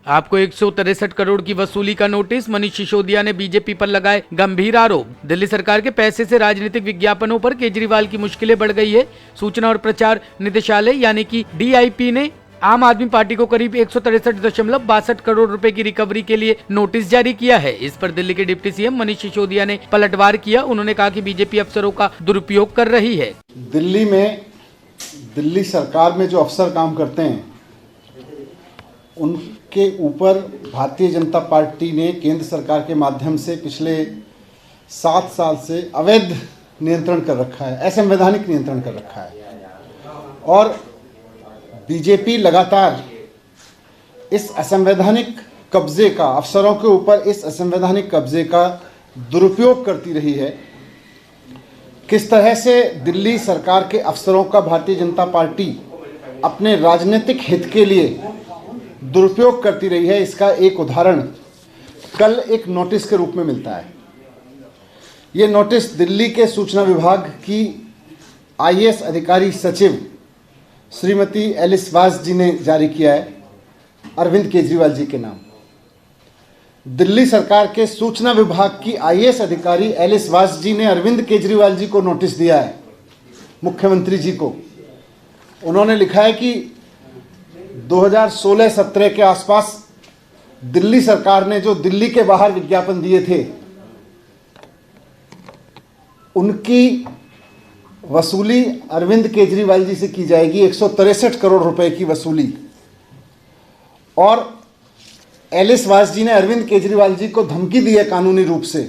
आपको 163 करोड़ की वसूली का नोटिस। मनीष सिसोदिया ने बीजेपी पर लगाए गंभीर आरोप। दिल्ली सरकार के पैसे से राजनीतिक विज्ञापनों पर केजरीवाल की मुश्किलें बढ़ गई है। सूचना और प्रचार निदेशालय यानी कि DIP ने आम आदमी पार्टी को करीब 163.62 करोड़ रुपए की रिकवरी के लिए नोटिस जारी किया है। इस पर दिल्ली के डिप्टी CM मनीष सिसोदिया ने पलटवार किया। उन्होंने कहा कि बीजेपी अफसरों का दुरुपयोग कर रही है। दिल्ली सरकार में जो अफसर काम करते हैं उनके ऊपर भारतीय जनता पार्टी ने केंद्र सरकार के माध्यम से पिछले 7 साल से अवैध नियंत्रण कर रखा है, असंवैधानिक नियंत्रण कर रखा है। और बीजेपी लगातार इस असंवैधानिक कब्जे का, अफसरों के ऊपर इस असंवैधानिक कब्जे का दुरुपयोग करती रही है। किस तरह से दिल्ली सरकार के अफसरों का भारतीय जनता पार्टी अपने राजनीतिक हित के लिए दुरुपयोग करती रही है, इसका एक उदाहरण कल एक नोटिस के रूप में मिलता है। ये नोटिस दिल्ली के सूचना विभाग की IAS अधिकारी सचिव श्रीमती एलिस वास जी ने जारी किया है, अरविंद केजरीवाल जी के नाम। दिल्ली सरकार के सूचना विभाग की IAS अधिकारी एलिस वास जी ने अरविंद केजरीवाल जी को नोटिस दिया है, मुख्यमंत्री जी को। उन्होंने लिखा है कि 2016-17 के आसपास दिल्ली सरकार ने जो दिल्ली के बाहर विज्ञापन दिए थे उनकी वसूली अरविंद केजरीवाल जी से की जाएगी, 163 करोड़ रुपए की वसूली। और एलिस वास जी ने अरविंद केजरीवाल जी को धमकी दी है कानूनी रूप से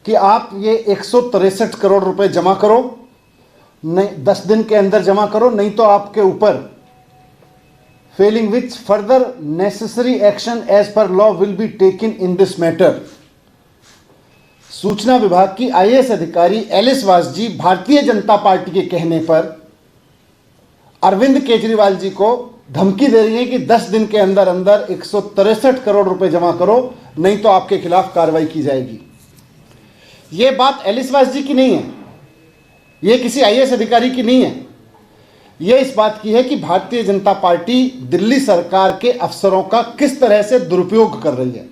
कि आप ये 163 करोड़ रुपए जमा करो, नहीं 10 दिन के अंदर जमा करो, नहीं तो आपके ऊपर failing which further necessary action as per law will be taken in this matter। सूचना विभाग की IAS अधिकारी एलिस वास जी भारतीय जनता पार्टी के कहने पर अरविंद केजरीवाल जी को धमकी दे रही है कि 10 दिन के अंदर अंदर 163 करोड़ रुपए जमा करो, नहीं तो आपके खिलाफ कार्रवाई की जाएगी। यह बात एलिस वास जी की नहीं है, यह किसी IAS अधिकारी की नहीं है, यह इस बात की है कि भारतीय जनता पार्टी दिल्ली सरकार के अफसरों का किस तरह से दुरुपयोग कर रही है।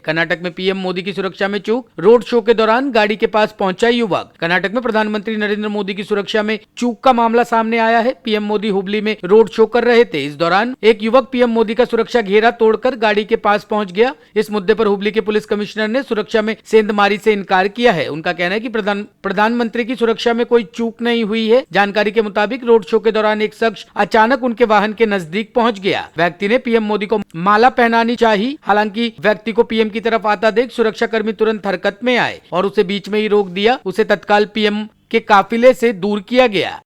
कर्नाटक में PM मोदी की सुरक्षा में चूक। रोड शो के दौरान गाड़ी के पास पहुंचा युवक। कर्नाटक में प्रधानमंत्री नरेंद्र मोदी की सुरक्षा में चूक का मामला सामने आया है। PM मोदी हुबली में रोड शो कर रहे थे। इस दौरान एक युवक PM मोदी का सुरक्षा घेरा तोड़कर गाड़ी के पास पहुंच गया। इस मुद्दे पर हुबली के पुलिस कमिश्नर ने सुरक्षा में सेंधमारी से इनकार किया है। उनका कहना है कि प्रधानमंत्री की सुरक्षा में कोई चूक नहीं हुई है। जानकारी के मुताबिक रोड शो के दौरान एक शख्स अचानक उनके वाहन के नजदीक पहुंच गया। व्यक्ति ने PM मोदी को माला पहनानी चाहिए। हालांकि व्यक्ति को PM की तरफ आता देख सुरक्षाकर्मी तुरंत हरकत में आए और उसे बीच में ही रोक दिया। उसे तत्काल PM के काफिले से दूर किया गया।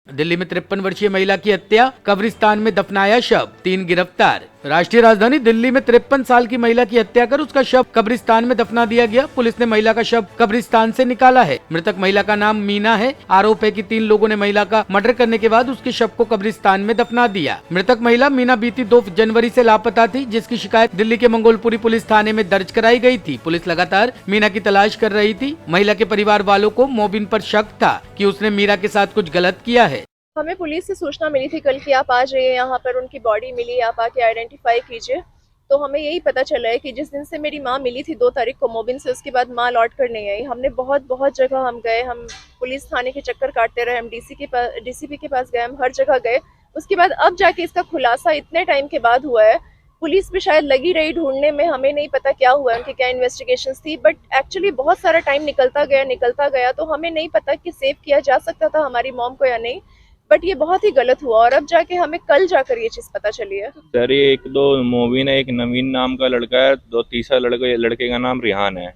दिल्ली में 53 वर्षीय महिला की हत्या, कब्रिस्तान में दफनाया शव, 3 गिरफ्तार। राष्ट्रीय राजधानी दिल्ली में 53 साल की महिला की हत्या कर उसका शव कब्रिस्तान में दफना दिया गया। पुलिस ने महिला का शव कब्रिस्तान से निकाला है। मृतक महिला का नाम मीना है। आरोप है कि 3 लोगों ने महिला का मर्डर करने के बाद उसके शव को कब्रिस्तान में दफना दिया। मृतक महिला मीना बीती 2 जनवरी से लापता थी, जिसकी शिकायत दिल्ली के मंगोलपुरी पुलिस थाने में दर्ज कराई गई थी। पुलिस लगातार मीना की तलाश कर रही थी। महिला के परिवार वालों को मोबिन पर शक था कि उसने मीरा के साथ कुछ गलत किया है। हमें पुलिस से सूचना मिली थी कल कि आप आ जाइए, यहाँ पर उनकी बॉडी मिली, आप आके आइडेंटिफाई कीजिए। तो हमें यही पता चला है कि जिस दिन से मेरी माँ मिली थी 2 तारीख को मोबिन से, उसके बाद माँ लौट कर नहीं आई। हमने बहुत जगह हम गए, हम पुलिस थाने के चक्कर काटते रहे, हम DCP के पास गए, हम हर जगह गए। उसके बाद अब जाके इसका खुलासा इतने टाइम के बाद हुआ है। पुलिस भी शायद लगी रही ढूंढने में, हमें नहीं पता क्या हुआ, उनकी क्या इन्वेस्टिगेशंस थी, बट एक्चुअली बहुत सारा टाइम निकलता गया तो हमें नहीं पता कि सेव किया जा सकता था हमारी मॉम को या नहीं। बट ये बहुत ही गलत हुआ और अब जाके हमें कल जाकर ये चीज पता चली है। सर ये 1-2 मोबिन है, एक नवीन नाम का लड़का है, 2 तीसरा लड़के का नाम रिहान है।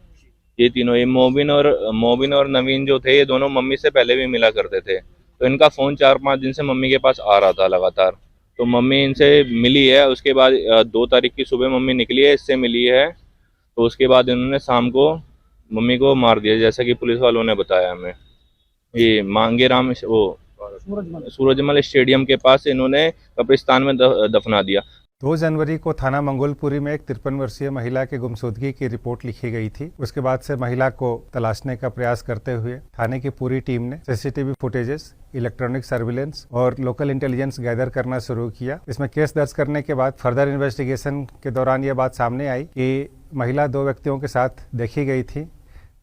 ये तीनों, ये मोबिन और नवीन जो थे, ये दोनों मम्मी से पहले भी मिला करते थे। तो इनका फ़ोन 4-5 दिन से मम्मी के पास आ रहा था लगातार। तो मम्मी इनसे मिली है। उसके बाद 2 तारीख की सुबह मम्मी निकली है, इससे मिली है। तो उसके बाद इन्होंने शाम को मम्मी को मार दिया, जैसा कि पुलिस वालों ने बताया हमें। ये मांगेराम सूरजमल स्टेडियम के पास इन्होंने कब्रिस्तान में दफना दिया। 2 जनवरी को थाना मंगोलपुरी में एक 53 वर्षीय महिला के गुमशुदगी की रिपोर्ट लिखी गई थी। उसके बाद से महिला को तलाशने का प्रयास करते हुए थाने की पूरी टीम ने सीसीटीवी फुटेजेस, इलेक्ट्रॉनिक सर्विलेंस और लोकल इंटेलिजेंस गैदर करना शुरू किया। इसमें केस दर्ज करने के बाद फर्दर इन्वेस्टिगेशन के दौरान यह बात सामने आई कि महिला 2 व्यक्तियों के साथ देखी गई थी।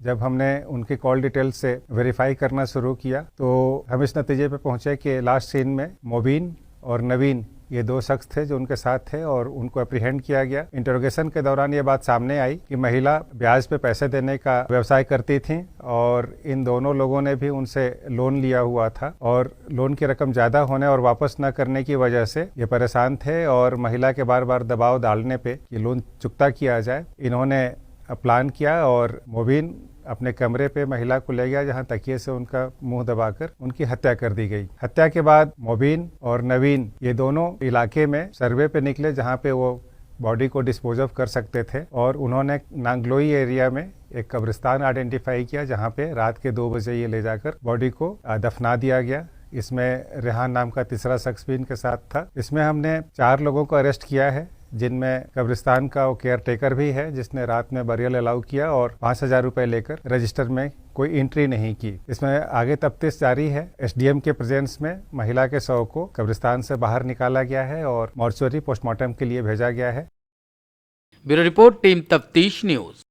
जब हमने उनकी कॉल डिटेल से वेरीफाई करना शुरू किया तो हम इस नतीजे पे पहुंचे कि लास्ट सीन में मोबिन और नवीन ये 2 शख्स थे जो उनके साथ थे और उनको अप्रीहेंड किया गया। इंटरोगेशन के दौरान ये बात सामने आई कि महिला ब्याज पे पैसे देने का व्यवसाय करती थी और इन दोनों लोगों ने भी उनसे लोन लिया हुआ था और लोन की रकम ज़्यादा होने और वापस न करने की वजह से ये परेशान थे और महिला के बार बार दबाव डालने पे कि लोन चुकता किया जाए, इन्होंने प्लान किया और मोबिन अपने कमरे पे महिला को ले गया जहां तकिए से उनका मुंह दबाकर उनकी हत्या कर दी गई। हत्या के बाद मोबिन और नवीन ये दोनों इलाके में सर्वे पे निकले जहां पे वो बॉडी को डिस्पोज ऑफ कर सकते थे और उन्होंने नांगलोई एरिया में एक कब्रिस्तान आइडेंटिफाई किया जहां पे रात के 2 बजे ये ले जाकर बॉडी को दफना दिया गया। इसमें रेहान नाम का तीसरा शख्स भी इनके साथ था। इसमें हमने 4 लोगों को अरेस्ट किया है जिनमें कब्रिस्तान का वो केयर टेकर भी है जिसने रात में बरियल अलाउ किया और 5,000 रुपए लेकर रजिस्टर में कोई एंट्री नहीं की। इसमें आगे तफ्तीश जारी है। एसडीएम के प्रेजेंस में महिला के शव को कब्रिस्तान से बाहर निकाला गया है और मॉर्चुअरी पोस्टमार्टम के लिए भेजा गया है। ब्यूरो रिपोर्ट, टीम तफ्तीश न्यूज।